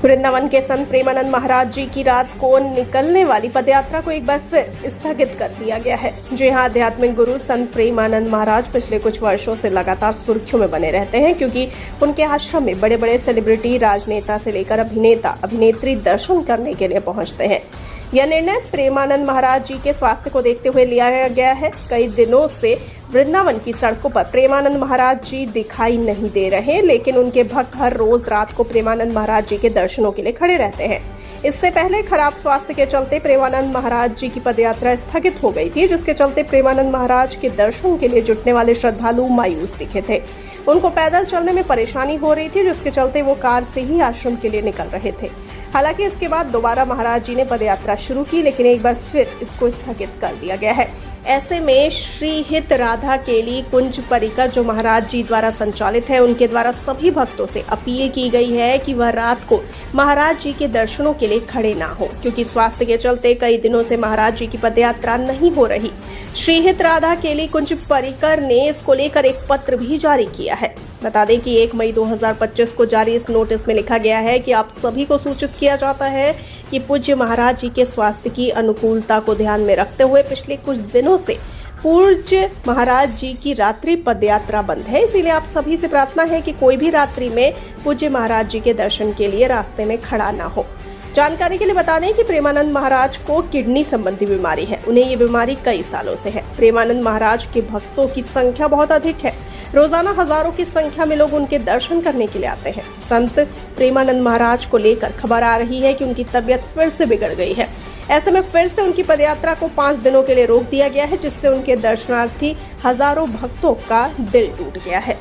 वृंदावन के संत प्रेमानंद महाराज जी की रात को निकलने वाली पदयात्रा को एक बार फिर स्थगित कर दिया गया है। जी हां, आध्यात्मिक गुरु संत प्रेमानंद महाराज पिछले कुछ वर्षों से लगातार सुर्खियों में बने रहते हैं, क्योंकि उनके आश्रम में बड़े बड़े सेलिब्रिटी, राजनेता से लेकर अभिनेता, अभिनेत्री दर्शन करने के लिए पहुंचते हैं। यह निर्णय प्रेमानंद महाराज जी के स्वास्थ्य को देखते हुए लिया गया है। कई दिनों से वृंदावन की सड़कों पर प्रेमानंद महाराज जी दिखाई नहीं दे रहे, लेकिन उनके भक्त हर रोज रात को प्रेमानंद महाराज जी के दर्शनों के लिए खड़े रहते हैं। इससे पहले खराब स्वास्थ्य के चलते प्रेमानंद महाराज जी की पदयात्रा स्थगित हो गई थी, जिसके चलते प्रेमानंद महाराज के दर्शन के लिए जुटने वाले श्रद्धालु मायूस दिखे थे। उनको पैदल चलने में परेशानी हो रही थी, जिसके चलते वो कार से ही आश्रम के लिए निकल रहे थे। हालांकि इसके बाद दोबारा महाराज जी ने पदयात्रा शुरू की, लेकिन एक बार फिर इसको स्थगित कर दिया गया है। ऐसे में श्री हित राधा केली कुंज परिकर जो महाराज जी द्वारा संचालित है, उनके द्वारा सभी भक्तों से अपील की गई है कि वह रात को महाराज जी के दर्शनों के लिए खड़े ना हो, क्योंकि स्वास्थ्य के चलते कई दिनों से महाराज जी की पदयात्रा नहीं हो रही। श्री हित राधा केली कुंज परिकर ने इसको लेकर एक पत्र भी जारी किया है। बता दें कि 1 मई 2025 को जारी इस नोटिस में लिखा गया है कि आप सभी को सूचित किया जाता है कि पूज्य महाराज जी के स्वास्थ्य की अनुकूलता को ध्यान में रखते हुए पिछले कुछ दिनों से पूज्य महाराज जी की रात्रि पदयात्रा बंद है। इसीलिए आप सभी से प्रार्थना है कि कोई भी रात्रि में पूज्य महाराज जी के दर्शन के लिए रास्ते में खड़ा ना हो। जानकारी के लिए बता दें कि प्रेमानंद महाराज को किडनी संबंधी बीमारी है। उन्हें ये बीमारी कई सालों से है। प्रेमानंद महाराज के भक्तों की संख्या बहुत अधिक है। रोजाना हजारों की संख्या में लोग उनके दर्शन करने के लिए आते हैं। संत प्रेमानंद महाराज को लेकर खबर आ रही है कि उनकी तबीयत फिर से बिगड़ गई है। ऐसे में फिर से उनकी पदयात्रा को 5 दिनों के लिए रोक दिया गया है, जिससे उनके दर्शनार्थी हजारों भक्तों का दिल टूट गया है।